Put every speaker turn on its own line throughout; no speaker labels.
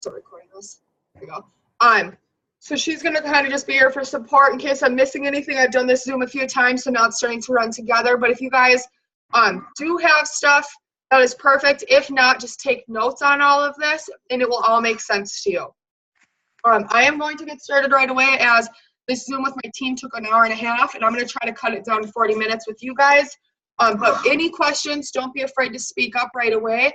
still recording this. There we go. So she's going to kind of just be here for support in case I'm missing anything. I've done this Zoom a few times, so now it's starting to run together. But if you guys do have stuff, that is perfect. If not, just take notes on all of this, and it will all make sense to you. I am going to get started right away, as this Zoom with my team took an hour and a half, and I'm going to try to cut it down to 40 minutes with you guys. But any questions, don't be afraid to speak up right away.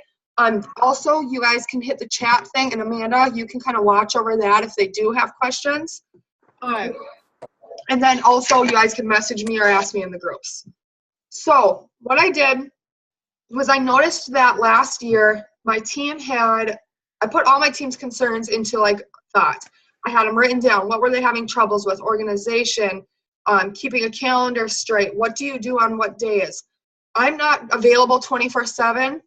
Also, you guys can hit the chat thing, and Amanda, you can kind of watch over that if they do have questions. And then also, you guys can message me or ask me in the groups. So what I did was I noticed that last year, my team I put all my team's concerns into like thoughts. I had them written down. What were they having troubles with? Organization, keeping a calendar straight. What do you do on what days? I'm not available 24/7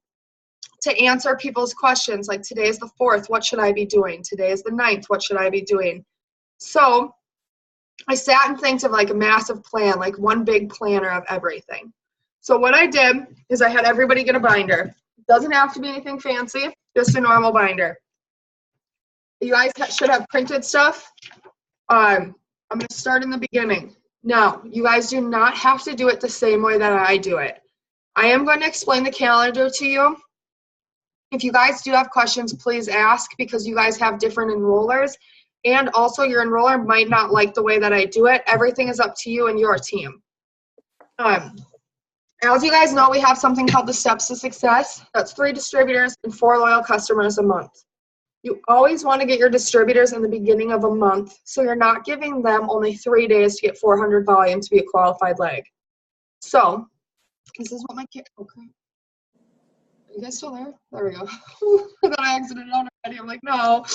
to answer people's questions. Like, today is the 4th, what should I be doing? Today is the 9th, what should I be doing? So I sat and think of like a massive plan, like one big planner of everything. So what I did is I had everybody get a binder. It doesn't have to be anything fancy, just a normal binder. You guys should have printed stuff. I'm going to start in the beginning. Now, you guys do not have to do it the same way that I do it. I am going to explain the calendar to you. If you guys do have questions, please ask, because you guys have different enrollers. And also, your enroller might not like the way that I do it. Everything is up to you and your team. As you guys know, we have something called the Steps to Success. That's 3 distributors and 4 loyal customers a month. You always want to get your distributors in the beginning of a month, so you're not giving them only 3 days to get 400 volume to be a qualified leg. So, this is what my kid, okay. Are you guys still there? There we go. I thought I exited out already. I'm like, no.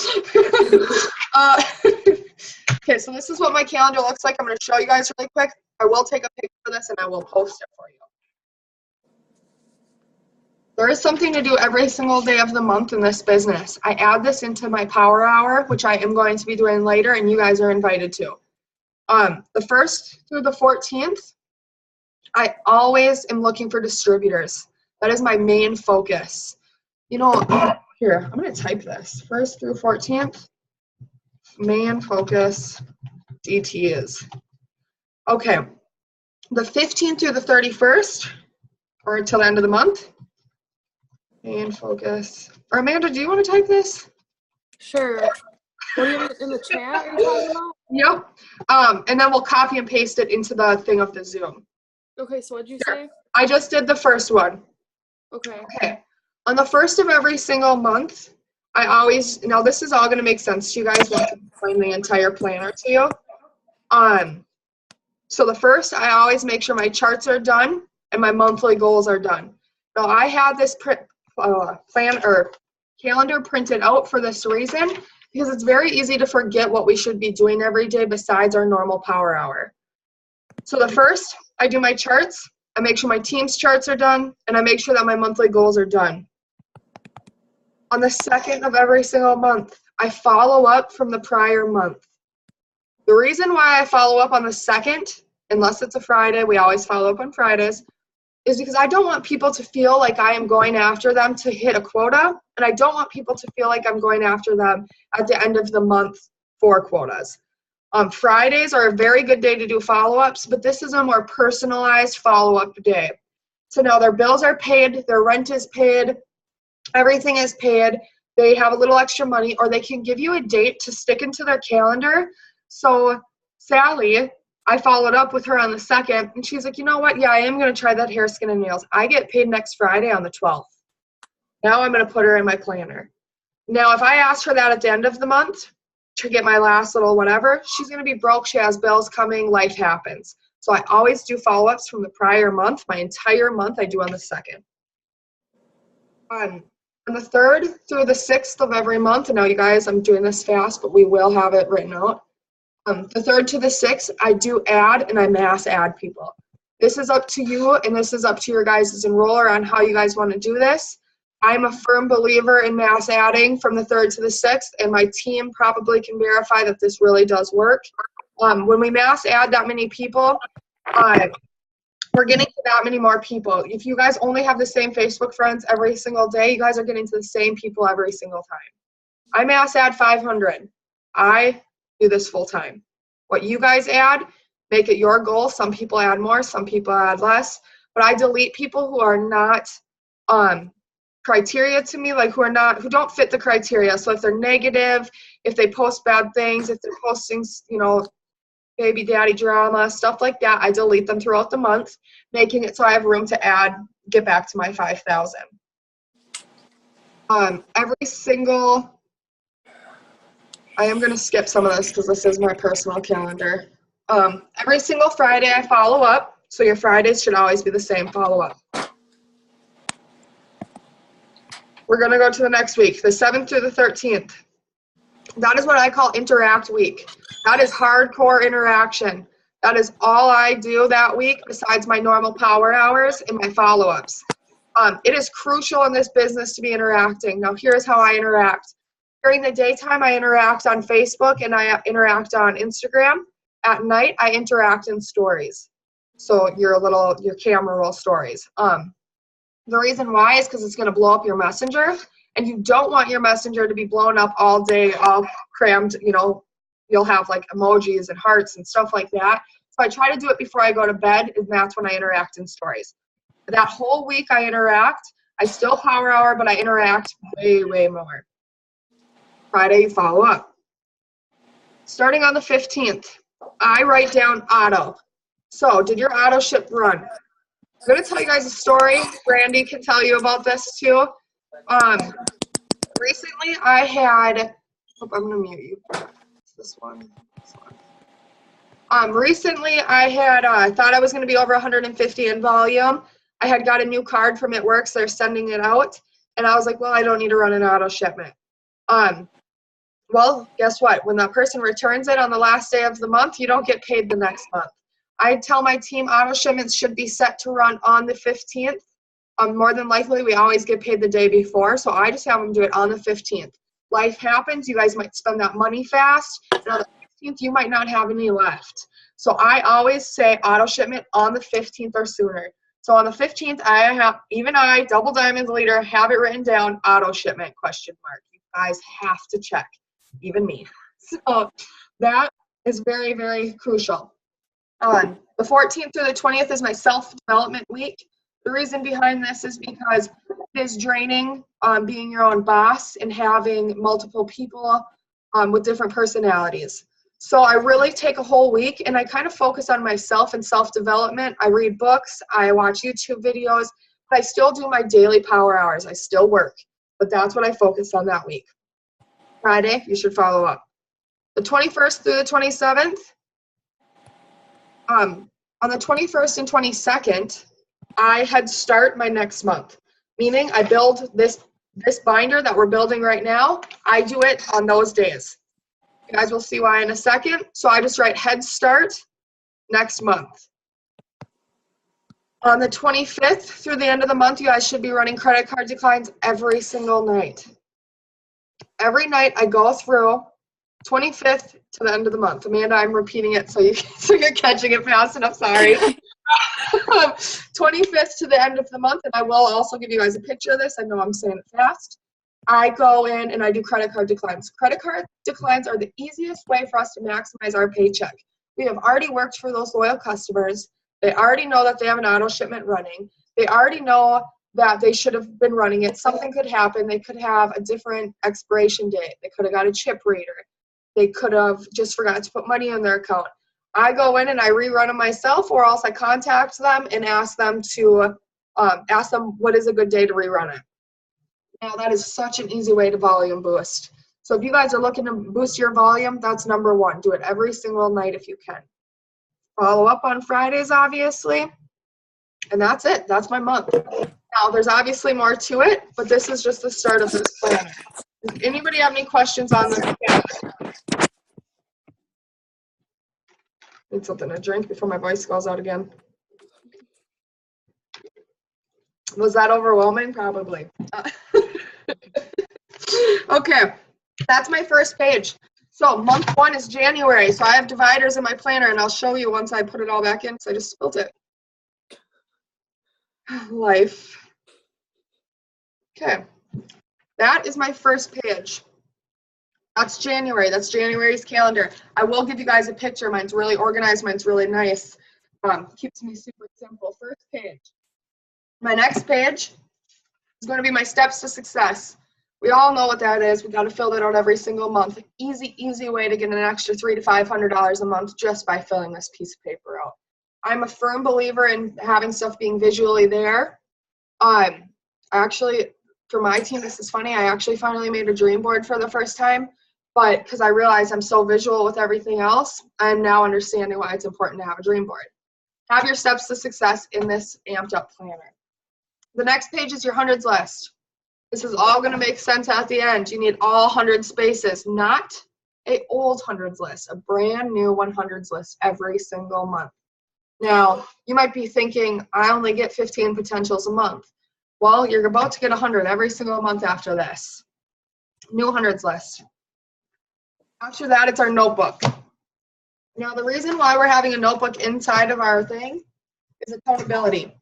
Okay, so this is what my calendar looks like. I'm going to show you guys really quick. I will take a picture of this and I will post it for you. There is something to do every single day of the month in this business. I add this into my power hour, which I am going to be doing later, and you guys are invited to. The 1st through the 14th, I always am looking for distributors. That is my main focus. You know, here, I'm going to type this. 1st through 14th, main focus, DTs. Okay, the 15th through the 31st, or until the end of the month, main focus. Or Amanda, do you want to type this?
Sure. What are you in the chat you're talking about?
Yep. And then we'll copy and paste it into the thing of the Zoom.
Okay, so what'd you say?
I just did the first one. Okay. On the 1st of every single month, I always, now this is all going to make sense to you guys once I explain the entire planner to you. So the 1st, I always make sure my charts are done and my monthly goals are done. Now I have this plan or calendar printed out for this reason, because it's very easy to forget what we should be doing every day besides our normal power hour. So the 1st, I do my charts, I make sure my team's charts are done, and I make sure that my monthly goals are done. On the 2nd of every single month, I follow up from the prior month. The reason why I follow up on the 2nd, unless it's a Friday, we always follow up on Fridays, is because I don't want people to feel like I am going after them to hit a quota, and I don't want people to feel like I'm going after them at the end of the month for quotas. Fridays are a very good day to do follow-ups, but this is a more personalized follow-up day. So now their bills are paid, their rent is paid, everything is paid, they have a little extra money, or they can give you a date to stick into their calendar. So Sally, I followed up with her on the 2nd, and she's like, you know what? Yeah, I am going to try that hair, skin, and nails. I get paid next Friday on the 12th. Now I'm going to put her in my planner. Now, if I ask her that at the end of the month to get my last little whatever, she's going to be broke. She has bills coming. Life happens. So I always do follow-ups from the prior month. My entire month I do on the 2nd. On the 3rd through the 6th of every month, and now you guys, I'm doing this fast, but we will have it written out. The 3rd to the 6th, I do add and I mass add people. This is up to you, and this is up to your guys' enroller on how you guys want to do this. I'm a firm believer in mass adding from the 3rd to the 6th, and my team probably can verify that this really does work. When we mass add that many people, we're getting to that many more people. If you guys only have the same Facebook friends every single day, you guys are getting to the same people every single time. I mass add 500. I do this full time. What you guys add, make it your goal. Some people add more, some people add less. But I delete people who are not criteria to me, like who don't fit the criteria. So if they're negative, if they post bad things, if they're posting, baby daddy drama, stuff like that, I delete them throughout the month, making it so I have room to get back to my 5,000. I am going to skip some of this because this is my personal calendar. Every single Friday I follow up, so your Fridays should always be the same follow-up. We're going to go to the next week, the 7th through the 13th. That is what I call interact week. That is hardcore interaction. That is all I do that week besides my normal power hours and my follow-ups. It is crucial in this business to be interacting. Now, here's how I interact. During the daytime, I interact on Facebook and I interact on Instagram. At night, I interact in stories. So your camera roll stories. The reason why is because it's going to blow up your messenger, and you don't want your messenger to be blown up all day, all crammed. You'll have like emojis and hearts and stuff like that. So I try to do it before I go to bed, and that's when I interact in stories. That whole week I interact. I still power hour, but I interact way, way more. Friday, you follow up. Starting on the 15th, I write down auto. So, did your auto ship run? I'm going to tell you guys a story. Brandy can tell you about this too. Recently, I had, I'm going to mute you. This one. Recently, I had, thought I was going to be over 150 in volume. I had got a new card from It Works. They're sending it out. And I was like, well, I don't need to run an auto shipment. Well, guess what? When that person returns it on the last day of the month, you don't get paid the next month. I tell my team auto shipments should be set to run on the 15th. More than likely, we always get paid the day before, so I just have them do it on the 15th. Life happens. You guys might spend that money fast, and on the 15th, you might not have any left. So I always say auto shipment on the 15th or sooner. So on the 15th, I, Double Diamonds leader, have it written down, auto shipment, ? You guys have to check, even me. So that is very, very crucial. The 14th through the 20th is my self-development week. The reason behind this is because it is draining being your own boss and having multiple people with different personalities. So I really take a whole week and I kind of focus on myself and self-development. I read books, I watch YouTube videos, but I still do my daily power hours. I still work, but that's what I focus on that week. Friday, you should follow up. The 21st through the 27th, on the 21st and 22nd, I head start my next month, meaning I build this binder that we're building right now. I do it on those days. You guys will see why in a second. So I just write head start next month. On the 25th through the end of the month, you guys should be running credit card declines every single night. Every night I go through 25th to the end of the month. Amanda, I'm repeating it so you're catching it fast enough. Sorry. 25th to the end of the month, and I will also give you guys a picture of this. I know I'm saying it fast. I go in and I do credit card declines. Credit card declines are the easiest way for us to maximize our paycheck. We have already worked for those loyal customers. They already know that they have an auto shipment running. They already know that they should have been running it. Something could happen. They could have a different expiration date. They could have got a chip reader. They could have just forgot to put money in their account. I go in and I rerun them myself, or else I contact them and ask them what is a good day to rerun it. Now that is such an easy way to volume boost. So if you guys are looking to boost your volume, that's number one. Do it every single night if you can. Follow up on Fridays, obviously. And that's it. That's my month. Now, there's obviously more to it, but this is just the start of this plan. Does anybody have any questions on this plan? Need something to drink before my voice goes out again. Was that overwhelming? Probably. Okay, that's my first page. So month one is January. So I have dividers in my planner, and I'll show you once I put it all back in, because I just spilled it. Life. Okay, that is my first page. That's January. That's January's calendar. I will give you guys a picture. Mine's really organized. Mine's really nice. Keeps me super simple. First page. My next page is going to be my steps to success. We all know what that is. We got to fill that out every single month. Easy way to get an extra $300 to $500 a month just by filling this piece of paper out. I'm a firm believer in having stuff being visually there. Actually, for my team, this is funny. I actually finally made a dream board for the first time, but because I realized I'm so visual with everything else, I'm now understanding why it's important to have a dream board. Have your steps to success in this amped up planner. The next page is your hundreds list. This is all going to make sense at the end. You need all 100 spaces, not an old hundreds list, a brand new 100s list every single month. Now, you might be thinking, I only get 15 potentials a month. Well, you're about to get 100 every single month after this. New hundreds list. After that, it's our notebook. Now, the reason why we're having a notebook inside of our thing is accountability.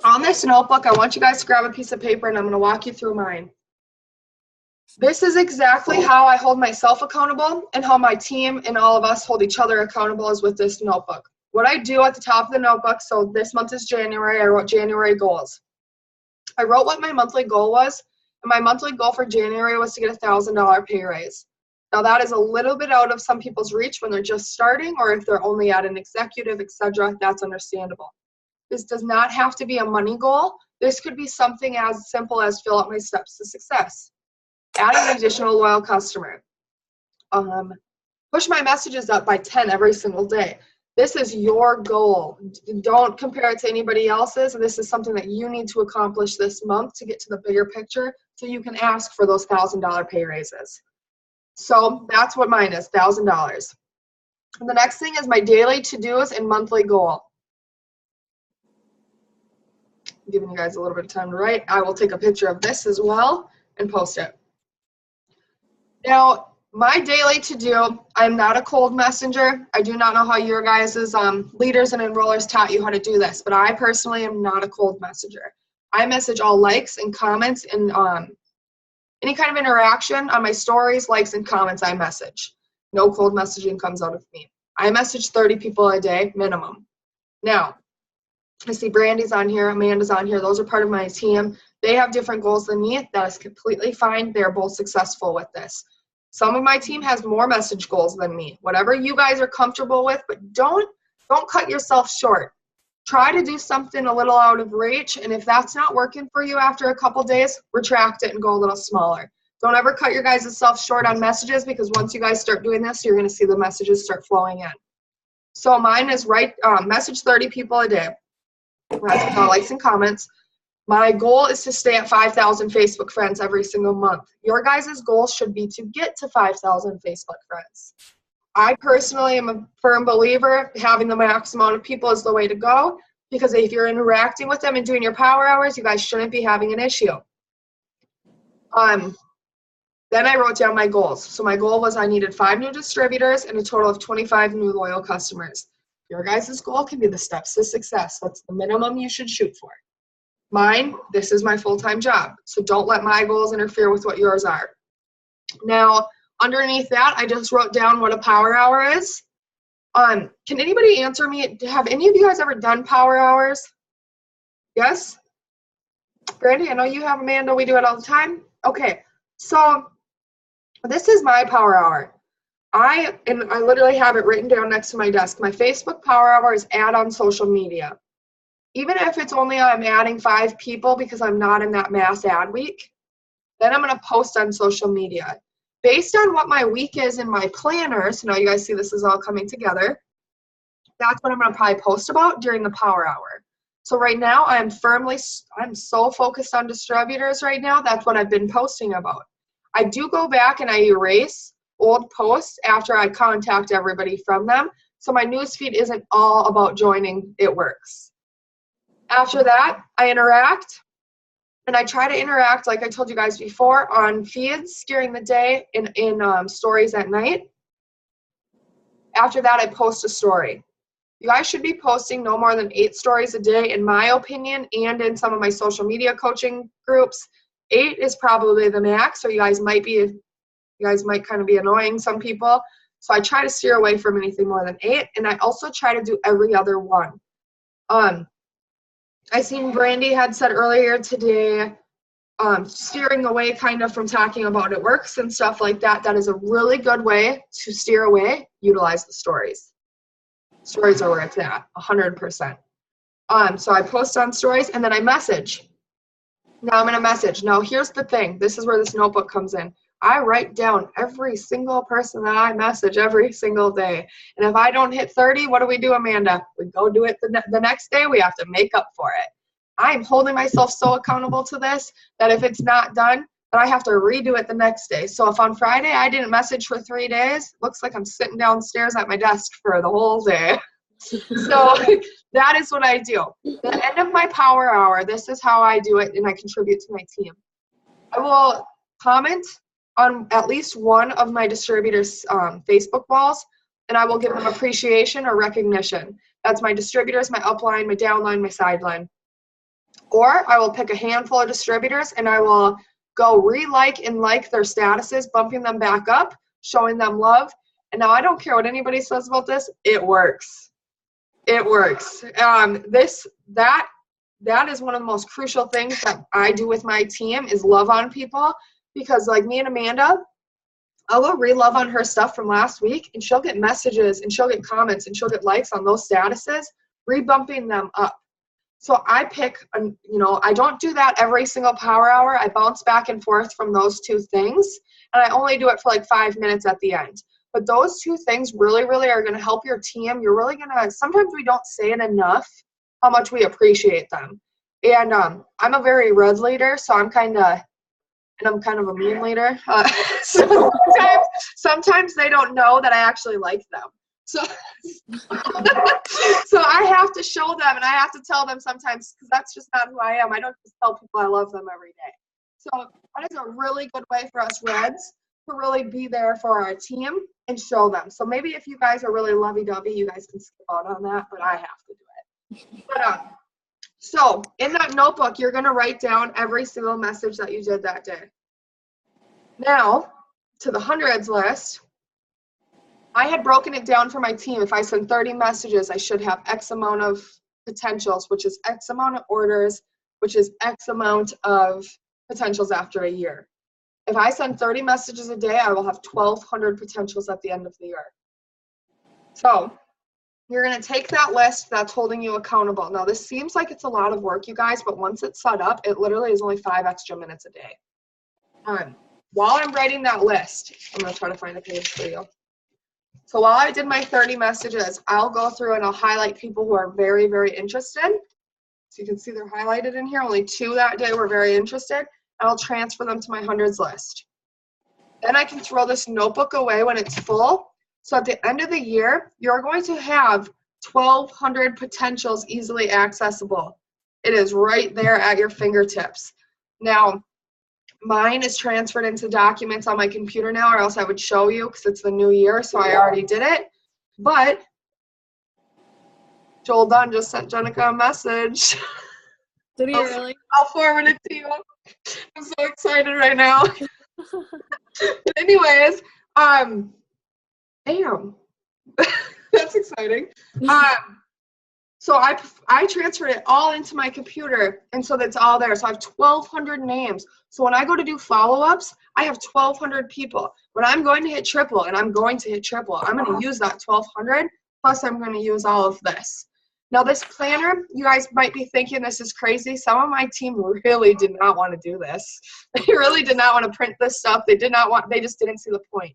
On this notebook, I want you guys to grab a piece of paper and I'm going to walk you through mine. This is exactly how I hold myself accountable and how my team and all of us hold each other accountable is with this notebook. What I do at the top of the notebook, so this month is January, I wrote January goals. I wrote what my monthly goal was, and my monthly goal for January was to get a $1,000 pay raise. Now that is a little bit out of some people's reach when they're just starting or if they're only at an executive, etc. That's understandable. This does not have to be a money goal. This could be something as simple as fill out my steps to success. Add an additional loyal customer. Push my messages up by 10 every single day. This is your goal. Don't compare it to anybody else's. This is something that you need to accomplish this month to get to the bigger picture so you can ask for those $1,000 pay raises. So that's what mine is, $1,000. The next thing is my daily to-dos and monthly goal. I'm giving you guys a little bit of time to write. I will take a picture of this as well and post it. Now, my daily to-do, I'm not a cold messenger. I do not know how your guys' leaders and enrollers taught you how to do this, but I personally am not a cold messenger. I message all likes and comments and any kind of interaction on my stories, likes, and comments I message. No cold messaging comes out of me. I message 30 people a day, minimum. Now, I see Brandy's on here, Amanda's on here. Those are part of my team. They have different goals than me. That is completely fine. They're both successful with this. Some of my team has more message goals than me. Whatever you guys are comfortable with, but don't cut yourself short. Try to do something a little out of reach, and if that's not working for you after a couple days, retract it and go a little smaller. Don't ever cut your guys' self short on messages, because once you guys start doing this, you're going to see the messages start flowing in. So mine is message 30 people a day. That's with all likes and comments. My goal is to stay at 5,000 Facebook friends every single month. Your guys' goal should be to get to 5,000 Facebook friends. I personally am a firm believer having the max amount of people is the way to go, because if you're interacting with them and doing your power hours, you guys shouldn't be having an issue. Then I wrote down my goals. So my goal was I needed 5 new distributors and a total of 25 new loyal customers. Your guys' goal can be the steps to success. That's the minimum you should shoot for. Mine, this is my full-time job. So don't let my goals interfere with what yours are. Now, underneath that, I just wrote down what a power hour is. Can anybody answer me? Have any of you guys ever done power hours? Yes? Brandy, I know you have. Amanda, we do it all the time. Okay, so this is my power hour. I literally have it written down next to my desk. My Facebook power hour is add on social media. Even if it's only I'm adding 5 people because I'm not in that mass ad week, then I'm going to post on social media. Based on what my week is in my planner, so now you guys see this is all coming together, that's what I'm going to probably post about during the power hour. So right now I'm so focused on distributors right now, that's what I've been posting about. I do go back and I erase old posts after I contact everybody from them, so my newsfeed isn't all about joining It Works. After that, I interact, and I try to interact, like I told you guys before, on feeds during the day and in stories at night. After that, I post a story. You guys should be posting no more than 8 stories a day, in my opinion, and in some of my social media coaching groups. 8 is probably the max, so you guys might be You guys might kind of be annoying some people. So I try to steer away from anything more than 8. And I also try to do every other one. I seen Brandy had said earlier today, steering away kind of from talking about it works and stuff like that. That is a really good way to steer away. Utilize the stories. Stories are where it's at, 100%. So I post on stories and then I message. Now I'm going to message. Now here's the thing. This is where this notebook comes in. I write down every single person that I message every single day. And if I don't hit 30, what do we do, Amanda? We go do it the next day. We have to make up for it. I'm holding myself so accountable to this that if it's not done, then I have to redo it the next day. So if on Friday I didn't message for 3 days, looks like I'm sitting downstairs at my desk for the whole day. So that is what I do. The end of my power hour, this is how I do it and I contribute to my team. I will comment on at least one of my distributors' Facebook walls, and I will give them appreciation or recognition. That's my distributors, my upline, my downline, my sideline. Or I will pick a handful of distributors and I will go re-like and like their statuses, bumping them back up, showing them love. And now I don't care what anybody says about this, it works. It works. That is one of the most crucial things that I do with my team is love on people, because like me and Amanda, I'll go re-love on her stuff from last week and she'll get messages and she'll get comments and she'll get likes on those statuses, re-bumping them up. So I pick, I don't do that every single power hour. I bounce back and forth from those two things, and I only do it for like 5 minutes at the end. But those two things really, really are going to help your team. You're really going to, sometimes we don't say it enough how much we appreciate them. And I'm a very red leader, so I'm kind of a mean leader. So sometimes they don't know that I actually like them. So I have to show them and I have to tell them sometimes, because that's just not who I am. I don't just tell people I love them every day. So that is a really good way for us Reds to really be there for our team and show them. So maybe if you guys are really lovey-dovey, you guys can skip out on that, but I have to do it. But so in that notebook, you're going to write down every single message that you did that day. Now, to the hundreds list, I had broken it down for my team. If I send 30 messages, I should have X amount of potentials, which is X amount of orders, which is X amount of potentials after a year. If I send 30 messages a day, I will have 1,200 potentials at the end of the year. So you're going to take that list that's holding you accountable. Now, this seems like it's a lot of work, you guys, but once it's set up, it literally is only 5 extra minutes a day. While I'm writing that list, I'm going to try to find a page for you. So while I did my 30 messages, I'll go through and I'll highlight people who are very, very interested. So you can see they're highlighted in here. Only 2 that day were very interested. And I'll transfer them to my hundreds list. Then I can throw this notebook away when it's full. So at the end of the year, you're going to have 1,200 potentials easily accessible. It is right there at your fingertips. Now, mine is transferred into documents on my computer now, or else I would show you because it's the new year, so I already did it. But Joel Dunn just sent Jenica a message.
Did he really?
I'll forward it to you. I'm so excited right now. But anyways, damn. That's exciting. So I transferred it all into my computer, and so that's all there. So I have 1,200 names. So when I go to do follow-ups, I have 1,200 people. When I'm going to hit triple, and I'm going to hit triple, I'm going to use that 1,200, plus I'm going to use all of this. Now this planner, you guys might be thinking this is crazy. Some of my team really did not want to do this. They really did not want to print this stuff. They just didn't see the point.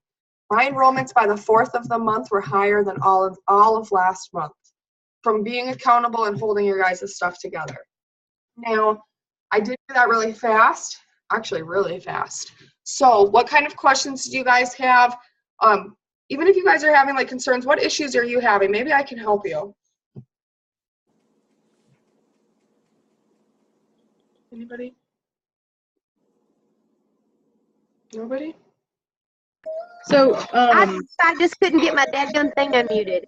My enrollments by the 4th of the month were higher than all of last month, from being accountable and holding your guys' stuff together. Now, I did do that really fast, actually really fast. So what kind of questions do you guys have? Even if you guys are having like concerns, what issues are you having? Maybe I can help you. Anybody? Nobody?
So,
I just couldn't get my dadgum thing unmuted.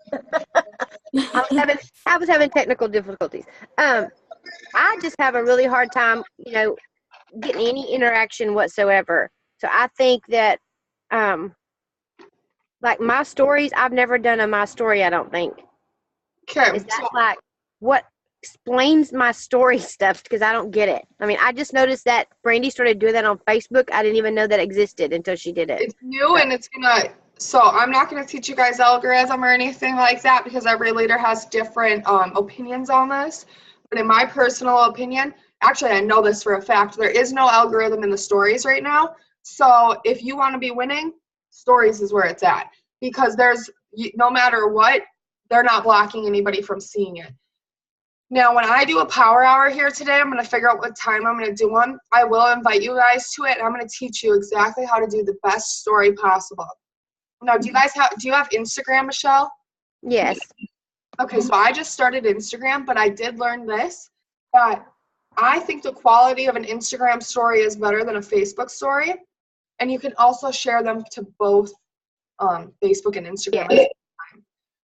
I was having technical difficulties. I just have a really hard time, getting any interaction whatsoever. So I think that like my stories, I've never done a my story, I don't think.
Okay.
Is that like what explains my story stuff? Because I don't get it. I mean, I just noticed that Brandy started doing that on Facebook. I didn't even know that existed until she did it.
It's new and it's gonna, so I'm not gonna teach you guys algorithm or anything like that because every leader has different opinions on this. But in my personal opinion, actually I know this for a fact, there is no algorithm in the stories right now. So if you want to be winning, stories is where it's at. Because there's, no matter what, they're not blocking anybody from seeing it. Now, when I do a power hour here today, I'm going to figure out what time I'm going to do one. I will invite you guys to it, and I'm going to teach you exactly how to do the best story possible. Now, do you have Instagram, Michelle?
Yes.
Okay, so I just started Instagram, but I did learn this, that I think the quality of an Instagram story is better than a Facebook story, and you can also share them to both Facebook and Instagram.
Yeah.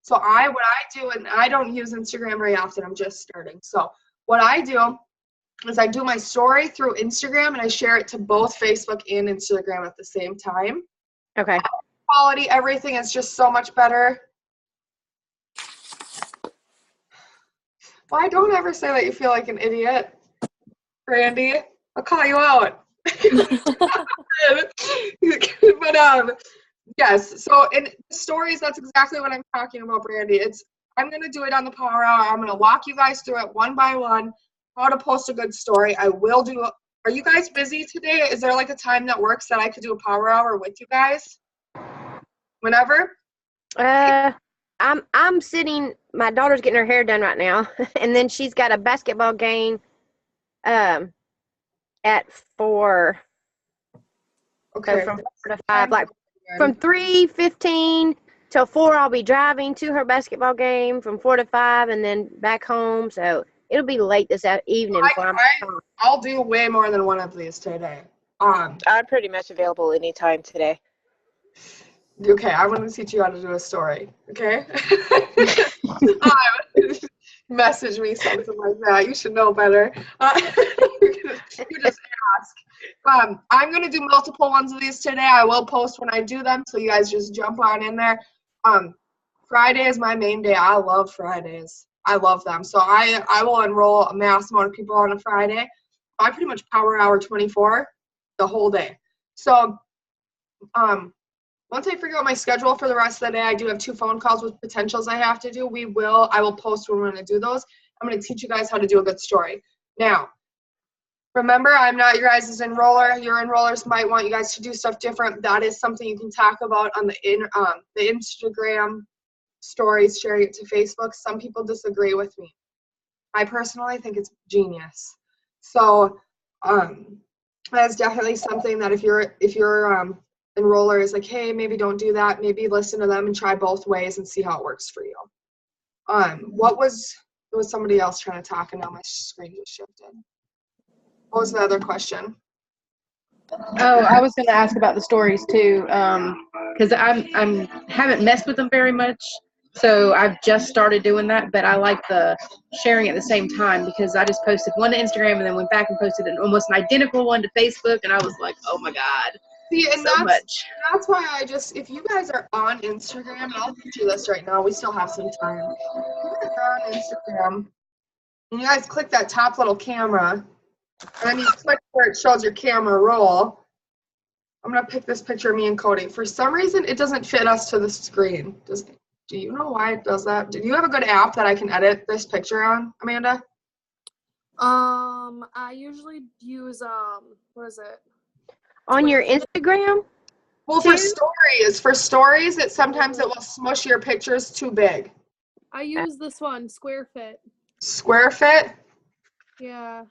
So what I do, and I don't use Instagram very often, I'm just starting. So what I do is I do my story through Instagram and I share it to both Facebook and Instagram at the same time.
Okay.
Quality, everything is just so much better. Why don't ever say that you feel like an idiot, Brandy? I'll call you out. But yes, so in stories, that's exactly what I'm talking about, Brandy. I'm going to do it on the Power Hour. I'm going to walk you guys through it one by one, how to post a good story. I will do, are you guys busy today? Is there like a time that works that I could do a Power Hour with you guys? Whenever?
I'm sitting, my daughter's getting her hair done right now, and then she's got a basketball game at 4.
Okay.
So from 4 to 5, like from 3:15 till 4, I'll be driving to her basketball game from 4 to 5, and then back home. So it'll be late this evening.
I'll do way more than one of these today.
I'm pretty much available anytime today.
Okay, I want to teach you how to do a story. Okay. Message me something like that. You should know better. You just ask. I'm going to do multiple ones of these today. I will post when I do them, so you guys just jump on in there. Friday is my main day. I love Fridays. I love them. So I will enroll a mass amount of people on a Friday. I pretty much Power Hour 24 the whole day. So once I figure out my schedule for the rest of the day, I do have 2 phone calls with potentials I have to do. I will post when we're going to do those. I'm going to teach you guys how to do a good story. Now, remember, I'm not your guys' enroller. Your enrollers might want you guys to do stuff different. That is something you can talk about on the Instagram stories, sharing it to Facebook. Some people disagree with me. I personally think it's genius. So that's definitely something that if your enroller is like, hey, maybe don't do that, maybe listen to them and try both ways and see how it works for you. There was somebody else trying to talk and now my screen just shifted. What was the other question?
Oh, I was going to ask about the stories too, because I haven't messed with them very much, so I've just started doing that. But I like the sharing at the same time because I just posted one to Instagram and then went back and posted almost an identical one to Facebook, and I was like, oh my god.
See, and
so much.
That's why if you guys are on Instagram, and I'll teach you this right now, we still have some time. If you guys are on Instagram, and you guys click that top little camera, and then you click where it shows your camera roll. I'm going to pick this picture of me and Cody. For some reason, it doesn't fit us to the screen. Do you know why it does that? Do you have a good app that I can edit this picture on, Amanda?
I usually use, what is it?
On your Instagram?
Well, for stories, sometimes it will smush your pictures too big.
I use this one, SquareFit.
SquareFit?
Yeah.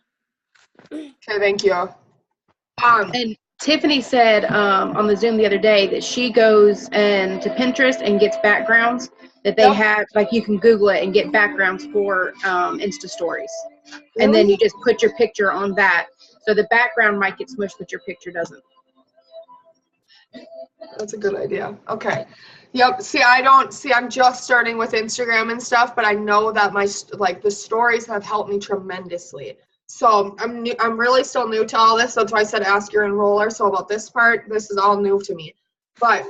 Okay, thank you.
And Tiffany said on the Zoom the other day that she goes to Pinterest and gets backgrounds that they have, like you can Google it and get backgrounds for Insta stories.
Really?
And then you just put your picture on that. So the background might get smushed, but your picture doesn't.
That's a good idea. Okay. Yep. I'm just starting with Instagram and stuff, but I know that the stories have helped me tremendously. So I'm really still new to all this. That's why I said ask your enroller. So about this part, this is all new to me. But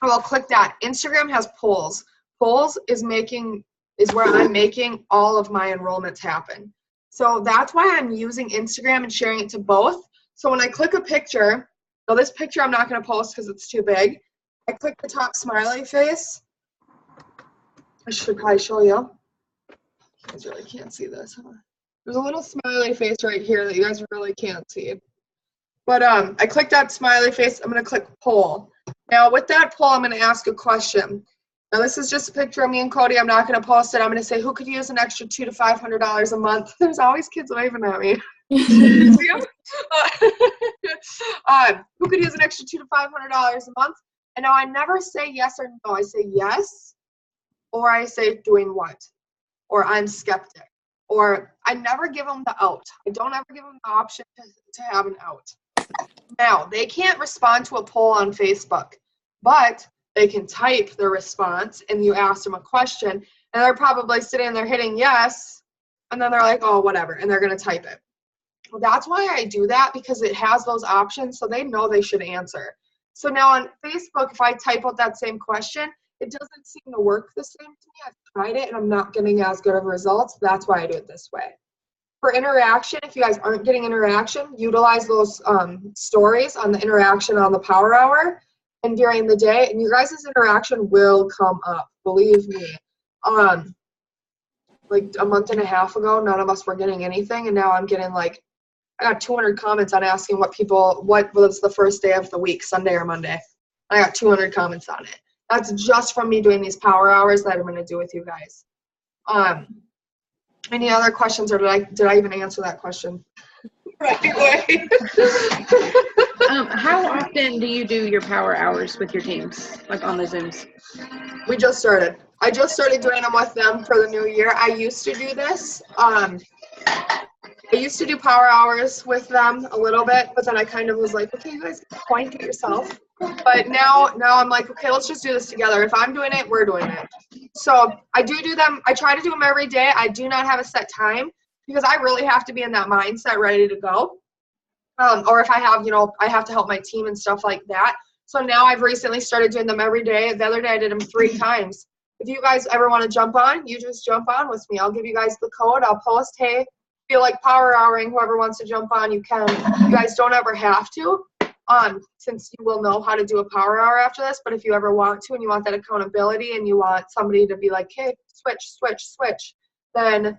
I will click that. Instagram has polls. Polls is where I'm making all of my enrollments happen. So that's why I'm using Instagram and sharing it to both. So when I click a picture, so this picture I'm not going to post because it's too big. I click the top smiley face. I should probably show you. You guys really can't see this, huh? There's a little smiley face right here that you guys really can't see. But I click that smiley face. I'm going to click poll. Now with that poll, I'm going to ask a question. Now this is just a picture of me and Cody. I'm not going to post it. I'm going to say, who could use an extra $200 to $500 a month? There's always kids waving at me. You see 'em? Who could use an extra $200 to $500 a month? And now I never say yes or no. I say yes, or I say doing what, or I'm skeptic, or I never give them the out. I don't ever give them the option to have an out. Now, they can't respond to a poll on Facebook, but they can type their response, and you ask them a question, and they're probably sitting there hitting yes, and then they're like, oh, whatever, and they're going to type it. Well, that's why I do that, because it has those options, so they know they should answer. So now on Facebook, if I type out that same question, it doesn't seem to work the same to me. I've tried it, and I'm not getting as good of results. That's why I do it this way. For interaction, if you guys aren't getting interaction, utilize those stories on the interaction on the Power Hour and during the day, and your guys' interaction will come up. Believe me. Like a month and a half ago, none of us were getting anything, and now I'm getting like, I got 200 comments on asking what was the first day of the week, Sunday or Monday. I got 200 comments on it. That's just from me doing these Power Hours that I'm going to do with you guys. Any other questions, or did I even answer that question right away?
How often do you do your Power Hours with your teams, like on the Zooms?
We just started. I just started doing them with them for the new year. I used to do this. I used to do Power Hours with them a little bit, but then I kind of was like, okay, you guys point at yourself. But now I'm like, okay, let's just do this together. If I'm doing it, we're doing it. So I do them. I try to do them every day. I do not have a set time because I really have to be in that mindset ready to go. Or if I have, I have to help my team and stuff like that. So now I've recently started doing them every day. The other day I did them 3 times. If you guys ever want to jump on, you just jump on with me. I'll give you guys the code. I'll post, hey, feel like Power Houring, whoever wants to jump on, you can. You guys don't ever have to, since you will know how to do a Power Hour after this. But if you ever want to and you want that accountability and you want somebody to be like, hey, switch, then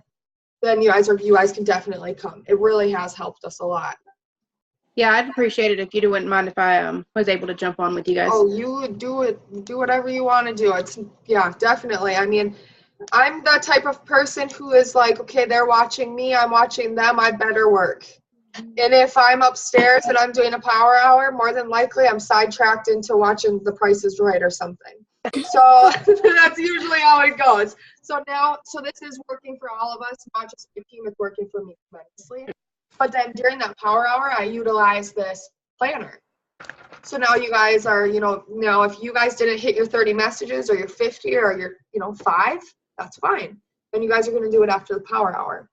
you guys can definitely come. It really has helped us a lot.
Yeah, I'd appreciate it if you wouldn't mind if I was able to jump on with you guys.
Oh, you do it. Do whatever you want to do. Yeah, definitely. I mean, I'm the type of person who is like, okay, they're watching me, I'm watching them, I better work. And if I'm upstairs and I'm doing a Power Hour, more than likely I'm sidetracked into watching The Price is Right or something. So that's usually how it goes. So this is working for all of us, not just my team, it's working for me tremendously. But then during that Power Hour, I utilize this planner. So now you guys are, now if you guys didn't hit your 30 messages or your 50 or your, 5, that's fine. Then you guys are going to do it after the Power Hour.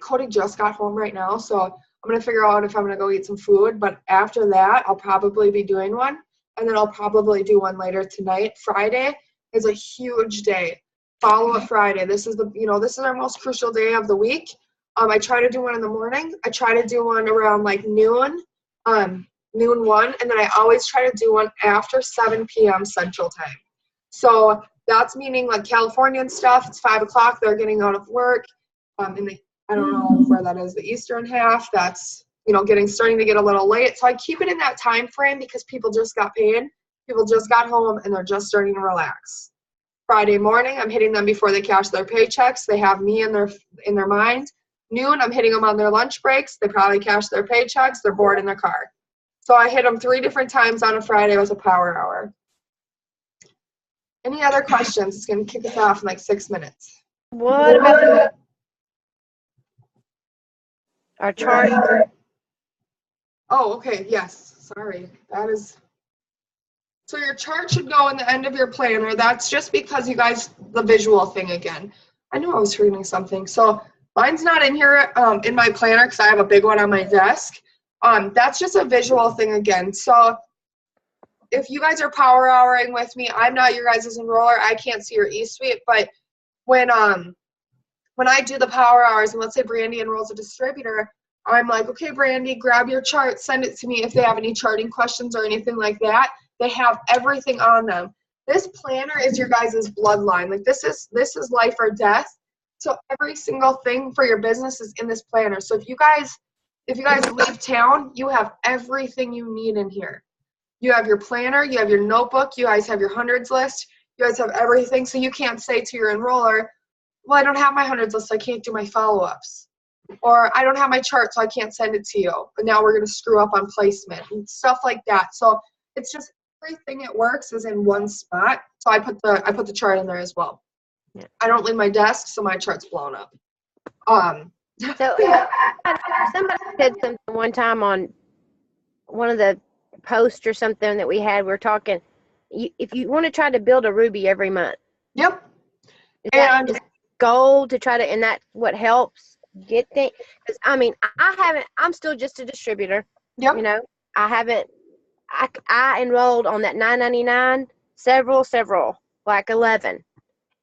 Cody just got home right now, so I'm going to figure out if I'm going to go eat some food. But after that, I'll probably be doing one. And then I'll probably do one later tonight. Friday is a huge day. Follow-up Friday. This is this is our most crucial day of the week. I try to do one in the morning. I try to do one around like noon 1, and then I always try to do one after 7 p.m. Central Time. So that's meaning like Californian stuff. It's 5 o'clock. They're getting out of work. I don't know where that is, the eastern half. That's starting to get a little late. So I keep it in that time frame because people just got paid. People just got home and they're just starting to relax. Friday morning, I'm hitting them before they cash their paychecks. They have me in their mind. Noon, I'm hitting them on their lunch breaks. They probably cash their paychecks. They're bored in their car. So I hit them 3 different times on a Friday with a Power Hour. Any other questions? It's going to kick us off in like 6 minutes.
What about our chart?
Oh, okay. Yes. Sorry. So your chart should go in the end of your planner. That's just because you guys, the visual thing again. I knew I was forgetting something. So mine's not in here in my planner because I have a big one on my desk. That's just a visual thing again. So if you guys are power houring with me, I'm not your guys' enroller. I can't see your e-suite, but when I do the power hours, and let's say Brandy enrolls a distributor, I'm like, okay, Brandy, grab your chart, send it to me if they have any charting questions or anything like that. They have everything on them. This planner is your guys' bloodline. Like this is life or death. So every single thing for your business is in this planner. So if you guys leave town, you have everything you need in here. You have your planner, you have your notebook, you guys have your hundreds list, you guys have everything. So you can't say to your enroller, well, I don't have my hundreds list, so I can't do my follow-ups. Or I don't have my chart, so I can't send it to you. But now we're going to screw up on placement and stuff like that. So it's just everything it works is in one spot. So I put the chart in there as well.
Yeah.
I don't leave my desk, so my chart's blown up.
So somebody said something one time on one of the posts or something that we had. We were talking, if you want to try to build a Ruby every month.
Yep.
Is that the goal to try to, and that's what helps get things? Because I mean, I'm still just a distributor.
Yep.
You know, I enrolled on that $9.99 several, like 11,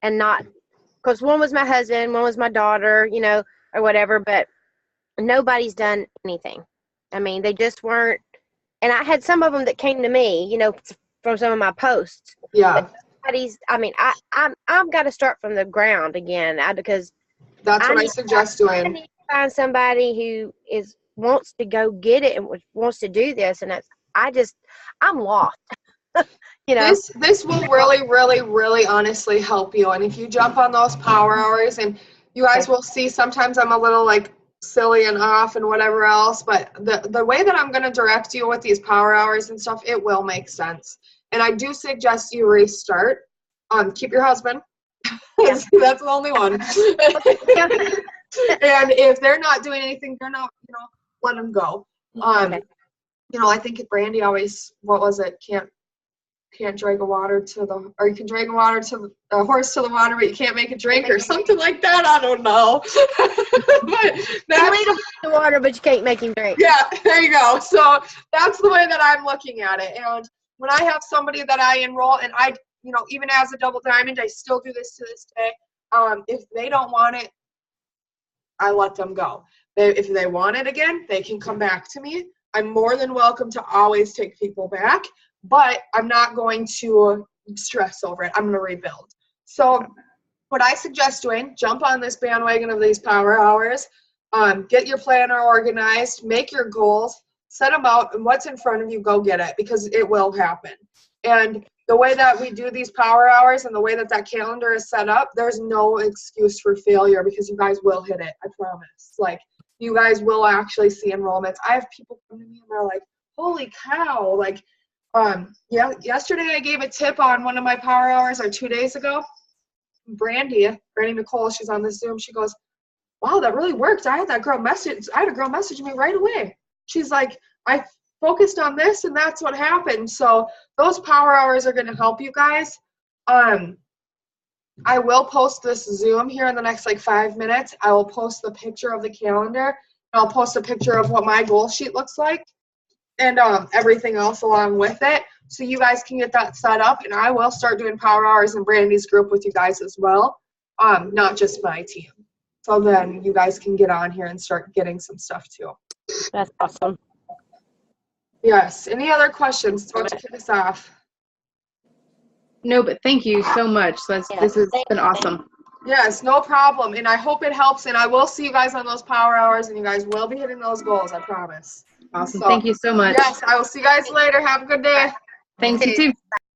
and not, because one was my husband, one was my daughter, you know, or whatever, but nobody's done anything. I mean, they just weren't, and I had some of them that came to me, you know, from some of my posts.
Yeah.
I mean, I've got to start from the ground again, because
that's what I suggest doing.
I need to find somebody who wants to go get it and wants to do this, and I'm lost. You know,
this will really, really, really honestly help you. And if you jump on those power hours, and you guys will see, sometimes I'm a little like silly and off and whatever else, but the way that I'm going to direct you with these power hours and stuff, it will make sense. And I do suggest you restart. Keep your husband. Yeah. That's the only one. And if they're not doing anything, they're not, you know, let them go. You know, I think Brandy always, what was it? Can't drag a water to the, or you can drag a water to a horse to the water, but you can't make it drink, or something like that. I don't know. But
you lead him to water, but you can't make him drink.
Yeah, there you go. So that's the way that I'm looking at it. And when I have somebody that I enroll, and I, you know, even as a double diamond, I still do this to this day. If they don't want it, I let them go. If they want it again, they can come back to me. I'm more than welcome to always take people back, but I'm not going to stress over it. I'm going to rebuild. So what I suggest doing, jump on this bandwagon of these power hours, get your planner organized, make your goals, set them out, and what's in front of you, go get it, because it will happen. And the way that we do these power hours and the way that calendar is set up, there's no excuse for failure, because you guys will hit it, I promise. Like, you guys will actually see enrollments. I have people come to me and they're like, holy cow, like, yesterday I gave a tip on one of my power hours, or 2 days ago. Brandy Nicole, she's on this Zoom, she goes, wow, that really worked. I had a girl message me right away. She's like, I focused on this and that's what happened. So those power hours are going to help you guys. I will post this Zoom here in the next like 5 minutes. I will post the picture of the calendar, and I'll post a picture of what my goal sheet looks like, and everything else along with it, so you guys can get that set up. And I will start doing power hours in Brandy's group with you guys as well, not just my team. So then you guys can get on here and start getting some stuff too.
That's awesome.
Yes. Any other questions? Want to kick us off?
No, but thank you so much. This has been awesome.
Yes, no problem. And I hope it helps. And I will see you guys on those power hours, and you guys will be hitting those goals, I promise.
Awesome. Thank you so much.
Yes, I will see you guys later. Have a good day.
Thanks, you too.